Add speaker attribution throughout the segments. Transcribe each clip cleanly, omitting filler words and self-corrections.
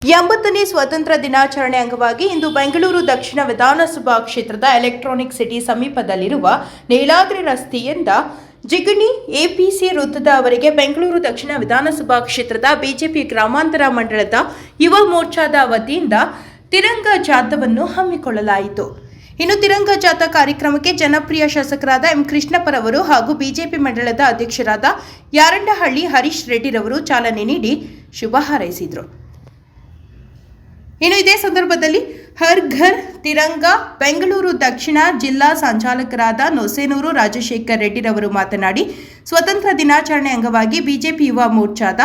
Speaker 1: ಎಂಬತ್ತನೇ ಸ್ವಾತಂತ್ರ್ಯ ದಿನಾಚರಣೆ ಅಂಗವಾಗಿ ಇಂದು ಬೆಂಗಳೂರು ದಕ್ಷಿಣ ವಿಧಾನಸಭಾ ಕ್ಷೇತ್ರದ ಎಲೆಕ್ಟ್ರಾನಿಕ್ ಸಿಟಿ ಸಮೀಪದಲ್ಲಿರುವ ನೀಲಾದ್ರಿ ರಸ್ತೆಯಿಂದ ಜಿಗಣಿ ಎಪಿಸಿ ವೃತ್ತದವರೆಗೆ ಬೆಂಗಳೂರು ದಕ್ಷಿಣ ವಿಧಾನಸಭಾ ಕ್ಷೇತ್ರದ ಬಿಜೆಪಿ ಗ್ರಾಮಾಂತರ ಮಂಡಳದ ಯುವ ಮೋರ್ಚಾದ ವತಿಯಿಂದ ತಿರಂಗ ಜಾಥಾವನ್ನು ಹಮ್ಮಿಕೊಳ್ಳಲಾಯಿತು. ಇನ್ನು ತಿರಂಗ ಜಾಥಾ ಕಾರ್ಯಕ್ರಮಕ್ಕೆ ಜನಪ್ರಿಯ ಶಾಸಕರಾದ ಎಂ ಕೃಷ್ಣಪ್ಪರವರು ಹಾಗೂ ಬಿಜೆಪಿ ಮಂಡಳದ ಅಧ್ಯಕ್ಷರಾದ ಯಾರಂಡಹಳ್ಳಿ ಹರೀಶ್ ರೆಡ್ಡಿರವರು ಚಾಲನೆ ನೀಡಿ ಶುಭ ಹಾರೈಸಿದರು. ಇನ್ನು ಇದೇ ಸಂದರ್ಭದಲ್ಲಿ ಹರ್ ಘರ್ ತಿರಂಗ ಬೆಂಗಳೂರು ದಕ್ಷಿಣ ಜಿಲ್ಲಾ ಸಂಚಾಲಕರಾದ ನೊಸೇನೂರು ರಾಜಶೇಖರ್ ರೆಡ್ಡಿರವರು ಮಾತನಾಡಿ, ಸ್ವಾತಂತ್ರ್ಯ ದಿನಾಚರಣೆ ಅಂಗವಾಗಿ ಬಿಜೆಪಿ ಯುವ ಮೋರ್ಚಾದ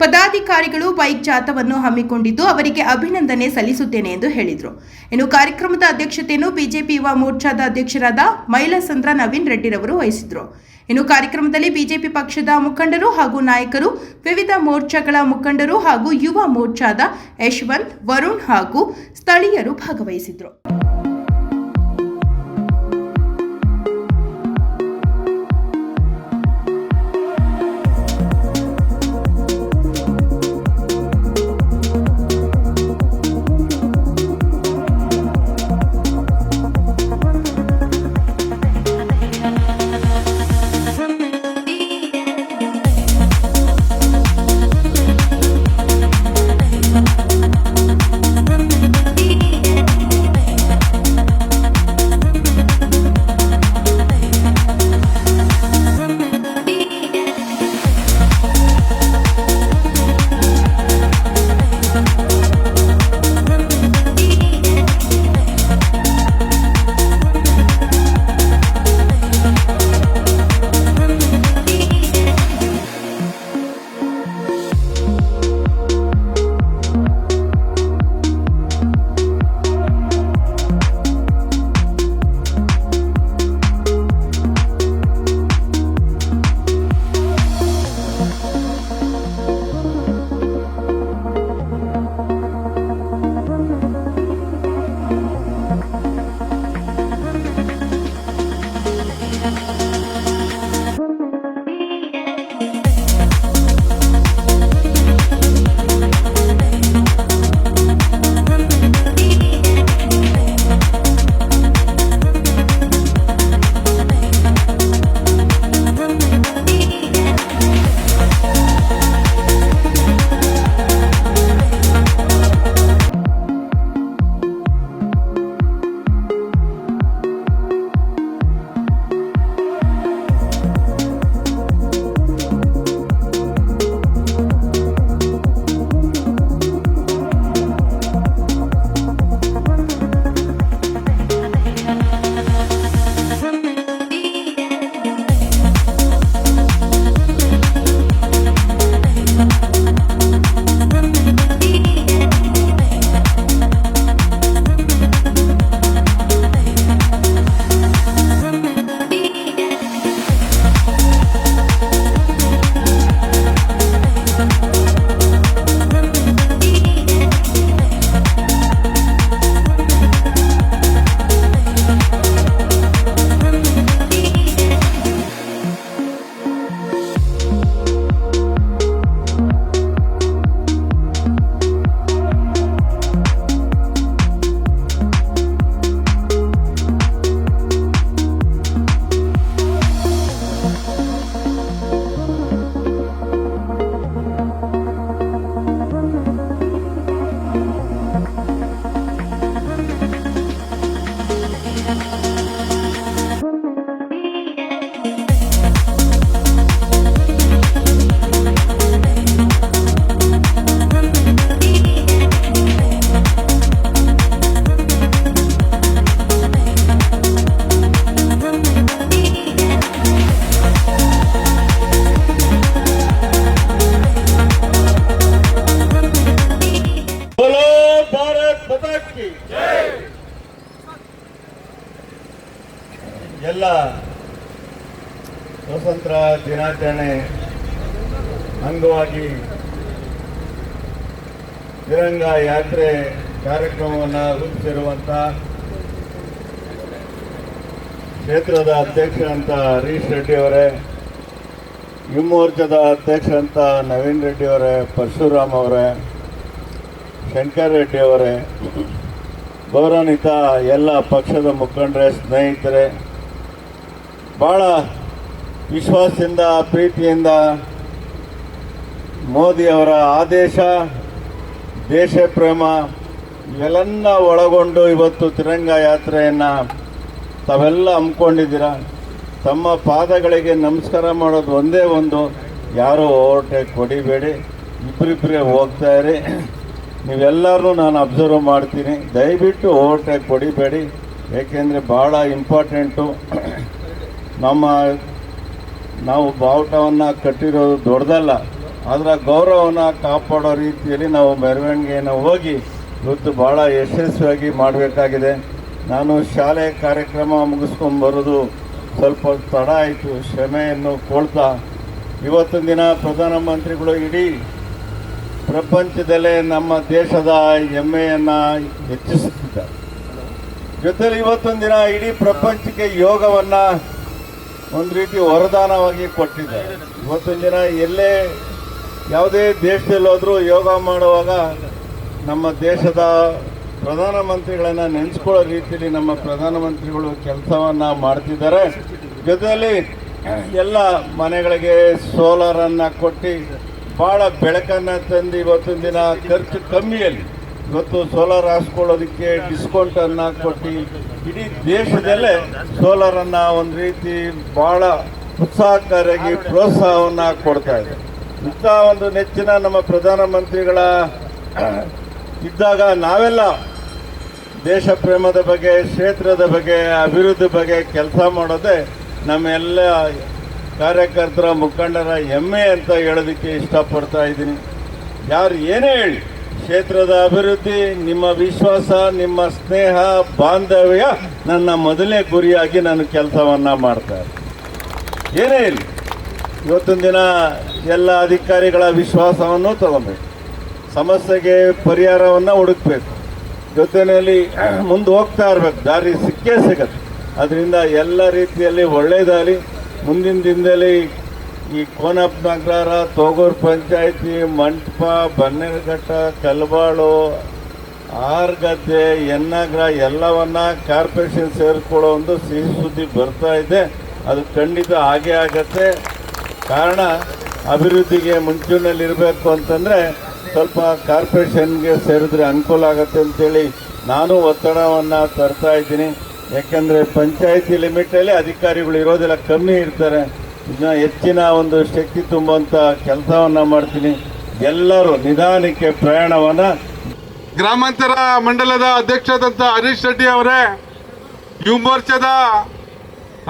Speaker 1: ಪದಾಧಿಕಾರಿಗಳು ಬೈಕ್ ಜಾಥಾವನ್ನು ಹಮ್ಮಿಕೊಂಡಿದ್ದು ಅವರಿಗೆ ಅಭಿನಂದನೆ ಸಲ್ಲಿಸುತ್ತೇನೆ ಎಂದು ಹೇಳಿದರು. ಇನ್ನು ಕಾರ್ಯಕ್ರಮದ ಅಧ್ಯಕ್ಷತೆಯನ್ನು ಬಿಜೆಪಿ ಯುವ ಮೋರ್ಚಾದ ಅಧ್ಯಕ್ಷರಾದ ಮೈಲಸಂದ್ರ ನವೀನ್ ರೆಡ್ಡಿರವರು ವಹಿಸಿದರು. ಇನ್ನು ಕಾರ್ಯಕ್ರಮದಲ್ಲಿ ಬಿಜೆಪಿ ಪಕ್ಷದ ಮುಖಂಡರು ಹಾಗೂ ನಾಯಕರು, ವಿವಿಧ ಮೋರ್ಚಾಗಳ ಮುಖಂಡರು ಹಾಗೂ ಯುವ ಮೋರ್ಚಾದ ಯಶವಂತ್, ವರುಣ್ ಹಾಗೂ ಸ್ಥಳೀಯರು ಭಾಗವಹಿಸಿದರು.
Speaker 2: ಎಲ್ಲ ಸ್ವಾತಂತ್ರ್ಯ ದಿನಾಚರಣೆ ಅಂಗವಾಗಿ ತಿರಂಗ ಯಾತ್ರೆ ಕಾರ್ಯಕ್ರಮವನ್ನು ರೂಪಿಸಿರುವಂಥ ಕ್ಷೇತ್ರದ ಅಧ್ಯಕ್ಷರಂತ ಹರೀಶ್ ರೆಡ್ಡಿ ಅವರೇ, ಯುವ ಮೋರ್ಚಾದ ಅಧ್ಯಕ್ಷರಂತ ನವೀನ್ ರೆಡ್ಡಿ ಅವರೇ, ಪರಶುರಾಮ್ ಅವರೇ, ಶಂಕರ್ ರೆಡ್ಡಿ ಅವರೇ, ಗೌರವಾನ್ವಿತ ಎಲ್ಲ ಪಕ್ಷದ ಮುಖಂಡರೇ, ಸ್ನೇಹಿತರೆ, ಭಾಳ ವಿಶ್ವಾಸದಿಂದ ಪ್ರೀತಿಯಿಂದ ಮೋದಿಯವರ ಆದೇಶ, ದೇಶ ಪ್ರೇಮ ಇವೆಲ್ಲ ಒಳಗೊಂಡು ಇವತ್ತು ತಿರಂಗ ಯಾತ್ರೆಯನ್ನು ತಾವೆಲ್ಲ ಹಮ್ಮಿಕೊಂಡಿದ್ದೀರ. ತಮ್ಮ ಪಾದಗಳಿಗೆ ನಮಸ್ಕಾರ ಮಾಡೋದು ಒಂದೇ ಒಂದು, ಯಾರೂ ಓವರ್ಟೇಕ್ ಹೊಡಿಬೇಡಿ, ಇಬ್ಬರಿಬ್ಬರೇ ಹೋಗ್ತಾ ಇರಿ. ನೀವೆಲ್ಲರೂ ನಾನು ಅಬ್ಸರ್ವ್ ಮಾಡ್ತೀನಿ, ದಯವಿಟ್ಟು ಓವರ್ಟೇಕ್ ಹೊಡಿಬೇಡಿ, ಏಕೆಂದರೆ ಭಾಳ ಇಂಪಾರ್ಟೆಂಟು. ನಾವು ಬಾವುಟವನ್ನು ಕಟ್ಟಿರೋದು ದೊಡ್ಡದಲ್ಲ, ಅದರ ಗೌರವವನ್ನು ಕಾಪಾಡೋ ರೀತಿಯಲ್ಲಿ ನಾವು ಮೆರವಣಿಗೆಯನ್ನು ಹೋಗಿ ಇವತ್ತು ಭಾಳ ಯಶಸ್ವಿಯಾಗಿ ಮಾಡಬೇಕಾಗಿದೆ. ನಾನು ಶಾಲೆ ಕಾರ್ಯಕ್ರಮ ಮುಗಿಸ್ಕೊಂಡ್ಬರೋದು ಸ್ವಲ್ಪ ತಡ ಆಯಿತು, ಕ್ಷಮೆಯನ್ನು ಕೊಡ್ತಾ ಇವತ್ತಿನ ದಿನ ಪ್ರಧಾನಮಂತ್ರಿಗಳು ಇಡೀ ಪ್ರಪಂಚದಲ್ಲೇ ನಮ್ಮ ದೇಶದ ಹೆಮ್ಮೆಯನ್ನು ಹೆಚ್ಚಿಸುತ್ತಿದ್ದಾರೆ. ಜೊತೆಲಿ ಇವತ್ತೊಂದು ದಿನ ಇಡೀ ಪ್ರಪಂಚಕ್ಕೆ ಯೋಗವನ್ನು ಒಂದು ರೀತಿ ವರದಾನವಾಗಿ ಕೊಟ್ಟಿದ್ದಾರೆ. ಇವತ್ತೊಂದು ದಿನ ಎಲ್ಲೇ ಯಾವುದೇ ದೇಶದಲ್ಲೋದ್ರೂ ಯೋಗ ಮಾಡುವಾಗ ನಮ್ಮ ದೇಶದ ಪ್ರಧಾನಮಂತ್ರಿಗಳನ್ನು ನೆನೆಸ್ಕೊಳ್ಳೋ ರೀತಿಯಲ್ಲಿ ನಮ್ಮ ಪ್ರಧಾನಮಂತ್ರಿಗಳು ಕೆಲಸವನ್ನು ಮಾಡ್ತಿದ್ದಾರೆ. ಜೊತೆಯಲ್ಲಿ ಎಲ್ಲ ಮನೆಗಳಿಗೆ ಸೋಲಾರನ್ನು ಕೊಟ್ಟು ಭಾಳ ಬೆಳಕನ್ನು ತಂದು ಇವತ್ತೊಂದು ದಿನ ಖರ್ಚು ಕಮ್ಮಿಯಲ್ಲಿ ಇವತ್ತು ಸೋಲಾರ್ ಹಾಸ್ಕೊಳ್ಳೋದಕ್ಕೆ ಡಿಸ್ಕೌಂಟನ್ನು ಕೊಟ್ಟು ಇಡೀ ದೇಶದಲ್ಲೇ ಸೋಲಾರನ್ನು ಒಂದು ರೀತಿ ಭಾಳ ಉತ್ಸಾಹಕಾರಿಯಾಗಿ ಪ್ರೋತ್ಸಾಹವನ್ನು ಕೊಡ್ತಾ ಇದೆ. ಇಂಥ ಒಂದು ನೆಚ್ಚಿನ ನಮ್ಮ ಪ್ರಧಾನಮಂತ್ರಿಗಳ ಇದ್ದಾಗ ನಾವೆಲ್ಲ ದೇಶ ಪ್ರೇಮದ ಬಗ್ಗೆ, ಕ್ಷೇತ್ರದ ಬಗ್ಗೆ, ಅಭಿವೃದ್ಧಿ ಬಗ್ಗೆ ಕೆಲಸ ಮಾಡೋದೇ ನಮ್ಮೆಲ್ಲ ಕಾರ್ಯಕರ್ತರ ಮುಖಂಡರ ಹೆಮ್ಮೆ ಅಂತ ಹೇಳೋದಕ್ಕೆ ಇಷ್ಟಪಡ್ತಾ ಇದ್ದೀನಿ. ಯಾರು ಏನೇ ಹೇಳಿ, ಕ್ಷೇತ್ರದ ಅಭಿವೃದ್ಧಿ, ನಿಮ್ಮ ವಿಶ್ವಾಸ, ನಿಮ್ಮ ಸ್ನೇಹ, ಬಾಂಧವ್ಯ ನನ್ನ ಮೊದಲನೇ ಗುರಿಯಾಗಿ ನಾನು ಕೆಲಸವನ್ನು ಮಾಡ್ತಾರೆ. ಏನೇ ಹೇಳಿ, ಇವತ್ತಿನ ದಿನ ಎಲ್ಲ ಅಧಿಕಾರಿಗಳ ವಿಶ್ವಾಸವನ್ನು ತಗೊಬೇಕು, ಸಮಸ್ಯೆಗೆ ಪರಿಹಾರವನ್ನು ಹುಡುಕಬೇಕು, ಜೊತೆಯಲ್ಲಿ ಮುಂದೆ ಹೋಗ್ತಾ ಇರಬೇಕು, ದಾರಿ ಸಿಕ್ಕೇ ಸಿಗತ್ತೆ. ಅದರಿಂದ ಎಲ್ಲ ರೀತಿಯಲ್ಲಿ ಒಳ್ಳೆಯದಾಗಲಿ. ಮುಂದಿನ ದಿನದಲ್ಲಿ ಈ ಕೋನಪ್ಪನಗರ, ತೋಗೂರು ಪಂಚಾಯಿತಿ, ಮಂಟಪ, ಬನ್ನೇರುಘಟ್ಟ, ಕಲ್ಬಾಳು, ಆರ್ಗದ್ದೆ, ಎನ್ನಗ್ರ ಎಲ್ಲವನ್ನ ಕಾರ್ಪೊರೇಷನ್ ಸೇರಿಕೊಳ್ಳೋ ಒಂದು ಸಿಹಿ ಸುದ್ದಿ ಬರ್ತಾ ಇದೆ. ಅದು ಖಂಡಿತ ಹಾಗೇ ಆಗತ್ತೆ. ಕಾರಣ ಅಭಿವೃದ್ಧಿಗೆ ಮುಂಚೂಣಿಯಲ್ಲಿರಬೇಕು ಅಂತಂದರೆ ಸ್ವಲ್ಪ ಕಾರ್ಪೊರೇಷನ್ಗೆ ಸೇರಿದ್ರೆ ಅನುಕೂಲ ಆಗುತ್ತೆ ಅಂತೇಳಿ ನಾನು ಒತ್ತಡವನ್ನು ತರ್ತಾ ಇದ್ದೀನಿ. ಯಾಕೆಂದರೆ ಪಂಚಾಯಿತಿ ಲಿಮಿಟಲ್ಲಿ ಅಧಿಕಾರಿಗಳು ಇರೋದೆಲ್ಲ ಕಮ್ಮಿ ಇರ್ತಾರೆ. ಇದನ್ನ ಹೆಚ್ಚಿನ ಒಂದು ಶಕ್ತಿ ತುಂಬುವಂಥ ಕೆಲಸವನ್ನು ಮಾಡ್ತೀನಿ. ಎಲ್ಲರೂ ನಿಧಾನಕ್ಕೆ ಪ್ರಯಾಣವನ್ನು.
Speaker 3: ಗ್ರಾಮಾಂತರ ಮಂಡಲದ ಅಧ್ಯಕ್ಷರಾದಂಥ ಹರೀಶ್ ರೆಡ್ಡಿ ಅವರೇ, ಯುವ ಮೋರ್ಚಾದ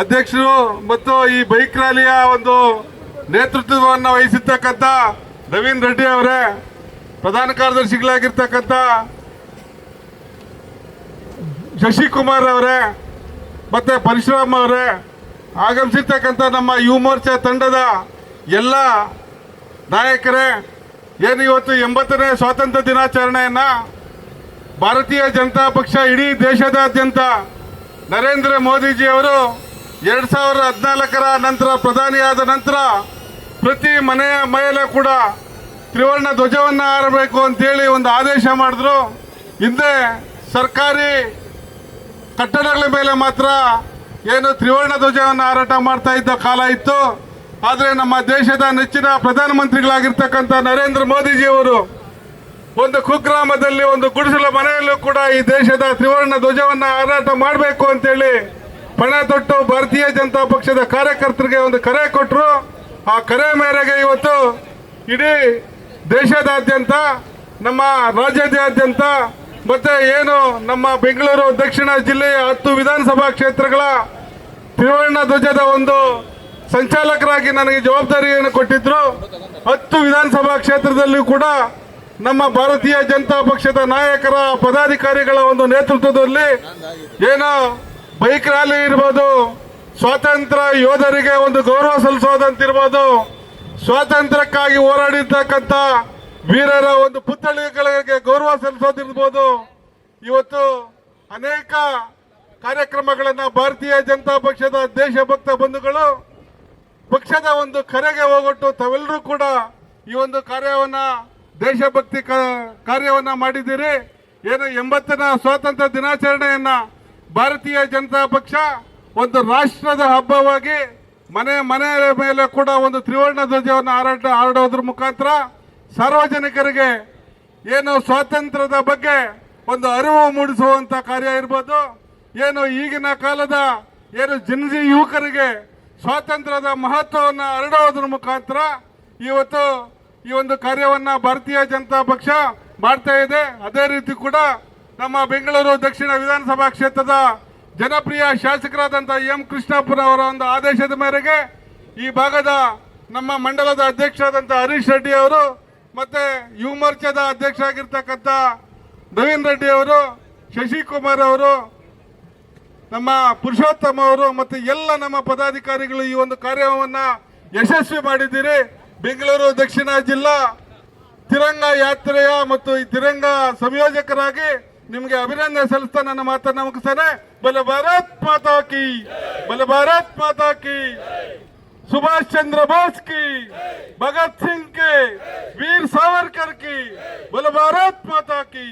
Speaker 3: ಅಧ್ಯಕ್ಷರು ಮತ್ತು ಈ ಬೈಕ್ ರ್ಯಾಲಿಯ ಒಂದು ನೇತೃತ್ವವನ್ನು ವಹಿಸಿರ್ತಕ್ಕಂಥ ನವೀನ್ ರೆಡ್ಡಿ ಅವರೇ, ಪ್ರಧಾನ ಕಾರ್ಯದರ್ಶಿಗಳಾಗಿರ್ತಕ್ಕಂಥ ಶಶಿಕುಮಾರ್ ಅವರೇ ಮತ್ತು ಪರಶುರಾಮ್ ಅವರೇ, ಆಗಮಿಸಿರ್ತಕ್ಕಂಥ ನಮ್ಮ ಯುವ ಮೋರ್ಚಾ ತಂಡದ ಎಲ್ಲ ನಾಯಕರೇ, ಏನು ಇವತ್ತು 80ನೇ ಸ್ವಾತಂತ್ರ್ಯ ದಿನಾಚರಣೆಯನ್ನು ಭಾರತೀಯ ಜನತಾ ಪಕ್ಷ ಇಡೀ ದೇಶದಾದ್ಯಂತ ನರೇಂದ್ರ ಮೋದಿಜಿಯವರು 2014ರ ನಂತರ ಪ್ರಧಾನಿಯಾದ ನಂತರ ಪ್ರತಿ ಮನೆಯ ಮೇಲೆ ಕೂಡ ತ್ರಿವರ್ಣ ಧ್ವಜವನ್ನು ಹಾರಬೇಕು ಅಂತೇಳಿ ಒಂದು ಆದೇಶ ಮಾಡಿದ್ರು. ಹಿಂದೆ ಸರ್ಕಾರಿ ಕಟ್ಟಡಗಳ ಮೇಲೆ ಮಾತ್ರ ಏನು ತ್ರಿವರ್ಣ ಧ್ವಜವನ್ನು ಹಾರಾಟ ಮಾಡ್ತಾ ಇದ್ದ ಕಾಲ ಇತ್ತು. ಆದರೆ ನಮ್ಮ ದೇಶದ ನೆಚ್ಚಿನ ಪ್ರಧಾನಮಂತ್ರಿಗಳಾಗಿರ್ತಕ್ಕಂಥ ನರೇಂದ್ರ ಮೋದಿಜಿಯವರು ಒಂದು ಕುಗ್ರಾಮದಲ್ಲಿ ಒಂದು ಗುಡಿಸಲ ಮನೆಯಲ್ಲೂ ಕೂಡ ಈ ದೇಶದ ತ್ರಿವರ್ಣ ಧ್ವಜವನ್ನು ಹಾರಾಟ ಮಾಡಬೇಕು ಅಂತೇಳಿ ಪಣ ತೊಟ್ಟು ಭಾರತೀಯ ಜನತಾ ಪಕ್ಷದ ಕಾರ್ಯಕರ್ತರಿಗೆ ಒಂದು ಕರೆ ಕೊಟ್ಟರು. ಆ ಕರೆ ಮೇರೆಗೆ ಇವತ್ತು ಇಡೀ ದೇಶದಾದ್ಯಂತ, ನಮ್ಮ ರಾಜ್ಯಾದ್ಯಂತ ಮತ್ತೆ ಏನು ನಮ್ಮ ಬೆಂಗಳೂರು ದಕ್ಷಿಣ ಜಿಲ್ಲೆಯ 10 ವಿಧಾನಸಭಾ ಕ್ಷೇತ್ರಗಳ ತ್ರಿವರ್ಣ ಧ್ವಜದ ಒಂದು ಸಂಚಾಲಕರಾಗಿ ನನಗೆ ಜವಾಬ್ದಾರಿಯನ್ನು ಕೊಟ್ಟಿದ್ರು. 10 ವಿಧಾನಸಭಾ ಕ್ಷೇತ್ರದಲ್ಲೂ ಕೂಡ ನಮ್ಮ ಭಾರತೀಯ ಜನತಾ ಪಕ್ಷದ ನಾಯಕರ ಪದಾಧಿಕಾರಿಗಳ ಒಂದು ನೇತೃತ್ವದಲ್ಲಿ ಏನೋ ಬೈಕ್ ರ್ಯಾಲಿ ಇರ್ಬೋದು, ಸ್ವಾತಂತ್ರ್ಯ ಯೋಧರಿಗೆ ಒಂದು ಗೌರವ ಸಲ್ಲಿಸೋದಂತಿರ್ಬೋದು, ಸ್ವಾತಂತ್ರ್ಯಕ್ಕಾಗಿ ಹೋರಾಡಿರ್ತಕ್ಕಂಥ ವೀರರ ಒಂದು ಪುತ್ಥಳಿಗಳಿಗೆ ಗೌರವ ಸಲ್ಲಿಸೋದಿರ್ಬೋದು, ಇವತ್ತು ಅನೇಕ ಕಾರ್ಯಕ್ರಮಗಳನ್ನು ಭಾರತೀಯ ಜನತಾ ಪಕ್ಷದ ದೇಶಭಕ್ತ ಬಂಧುಗಳು ಪಕ್ಷದ ಒಂದು ಕರೆಗೆ ಹೋಗೊಟ್ಟು ತಾವೆಲ್ಲರೂ ಕೂಡ ಈ ಒಂದು ಕಾರ್ಯವನ್ನ ದೇಶಭಕ್ತಿ ಕಾರ್ಯವನ್ನು ಮಾಡಿದ್ದೀರಿ. ಏನು 80ನ ಸ್ವಾತಂತ್ರ್ಯ ದಿನಾಚರಣೆಯನ್ನು ಭಾರತೀಯ ಜನತಾ ಪಕ್ಷ ಒಂದು ರಾಷ್ಟ್ರದ ಹಬ್ಬವಾಗಿ ಮನೆ ಮೇಲೆ ಕೂಡ ಒಂದು ತ್ರಿವರ್ಣ ಧ್ವಜವನ್ನು ಹಾರಾಡೋದ್ರ ಮುಖಾಂತರ ಸಾರ್ವಜನಿಕರಿಗೆ ಏನು ಸ್ವಾತಂತ್ರ್ಯದ ಬಗ್ಗೆ ಒಂದು ಅರಿವು ಮೂಡಿಸುವಂಥ ಕಾರ್ಯ ಇರ್ಬೋದು. ಏನು ಈಗಿನ ಕಾಲದ ಏನು ಜನಜಿ ಯುವಕರಿಗೆ ಸ್ವಾತಂತ್ರ್ಯದ ಮಹತ್ವವನ್ನು ಹರಡೋದ್ರ ಮುಖಾಂತರ ಇವತ್ತು ಈ ಒಂದು ಕಾರ್ಯವನ್ನು ಭಾರತೀಯ ಜನತಾ ಪಕ್ಷ ಮಾಡ್ತಾ ಇದೆ. ಅದೇ ರೀತಿ ಕೂಡ ನಮ್ಮ ಬೆಂಗಳೂರು ದಕ್ಷಿಣ ವಿಧಾನಸಭಾ ಕ್ಷೇತ್ರದ ಜನಪ್ರಿಯ ಶಾಸಕರಾದಂಥ ಎಂ ಕೃಷ್ಣಪ್ಪನವರ ಒಂದು ಆದೇಶದ ಮೇರೆಗೆ ಈ ಭಾಗದ ನಮ್ಮ ಮಂಡಲದ ಅಧ್ಯಕ್ಷರಾದಂಥ ಹರೀಶ್ ರೆಡ್ಡಿ ಅವರು ಮತ್ತು ಯುವ ಮೋರ್ಚಾದ ಅಧ್ಯಕ್ಷ ಆಗಿರ್ತಕ್ಕಂಥ ನವೀನ್ ರೆಡ್ಡಿ ಅವರು, ಶಶಿಕುಮಾರ್ ಅವರು, ನಮ್ಮ ಪುರುಷೋತ್ತಮ ಅವರು ಮತ್ತು ಎಲ್ಲ ನಮ್ಮ ಪದಾಧಿಕಾರಿಗಳು ಈ ಒಂದು ಕಾರ್ಯವನ್ನು ಯಶಸ್ವಿ ಮಾಡಿದ್ದೀರಿ. ಬೆಂಗಳೂರು ದಕ್ಷಿಣ ಜಿಲ್ಲಾ ತಿರಂಗ ಯಾತ್ರೆಯ ಮತ್ತು ಈ ತಿರಂಗ ಸಂಯೋಜಕರಾಗಿ ನಿಮಗೆ ಅಭಿನಂದನೆ ಸಲ್ಲಿಸ್ತಾ ನನ್ನ ಮಾತನ್ನು ಮುಗಿಸ್ತೇನೆ. ಬಲ ಭಾರತ್ ಮಾತಾ ಕಿ, ಬಲ ಭಾರತ್ ಮಾತಾ ಕಿ, ಸುಭಾಷ್ ಚಂದ್ರ ಬೋಸ್ ಕಿ, ಭಗತ್ ಸಿಂಗ್ ಕೆ, ವೀರ್ ಸಾವರ್ಕರ್ ಕಿ, ಬಲ ಭಾರತ್ ಮಾತಾ ಕಿ.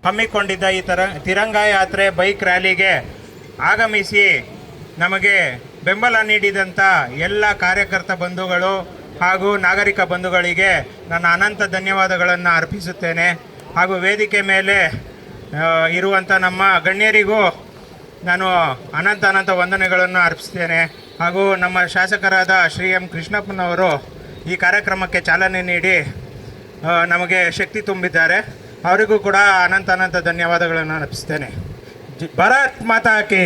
Speaker 4: ಹಮ್ಮಿಕೊಂಡಿದ್ದ ಈ ತಿರಂಗ ಯಾತ್ರೆ ಬೈಕ್ ರ್ಯಾಲಿಗೆ ಆಗಮಿಸಿ ನಮಗೆ ಬೆಂಬಲ ನೀಡಿದಂಥ ಎಲ್ಲ ಕಾರ್ಯಕರ್ತ ಬಂಧುಗಳು ಹಾಗೂ ನಾಗರಿಕ ಬಂಧುಗಳಿಗೆ ನನ್ನ ಅನಂತ ಧನ್ಯವಾದಗಳನ್ನು ಅರ್ಪಿಸುತ್ತೇನೆ. ಹಾಗೂ ವೇದಿಕೆ ಮೇಲೆ ಇರುವಂಥ ನಮ್ಮ ಗಣ್ಯರಿಗೂ ನಾನು ಅನಂತ ವಂದನೆಗಳನ್ನು ಅರ್ಪಿಸ್ತೇನೆ. ಹಾಗೂ ನಮ್ಮ ಶಾಸಕರಾದ ಶ್ರೀ ಎಂ ಕೃಷ್ಣಪ್ಪನವರು ಈ ಕಾರ್ಯಕ್ರಮಕ್ಕೆ ಚಾಲನೆ ನೀಡಿ ನಮಗೆ ಶಕ್ತಿ ತುಂಬಿದ್ದಾರೆ. ಅವರಿಗೂ ಕೂಡ ಅನಂತ ಧನ್ಯವಾದಗಳನ್ನು ಅರ್ಪಿಸ್ತೇನೆ. ಭಾರತ್ ಮಾತಾ ಕಿ.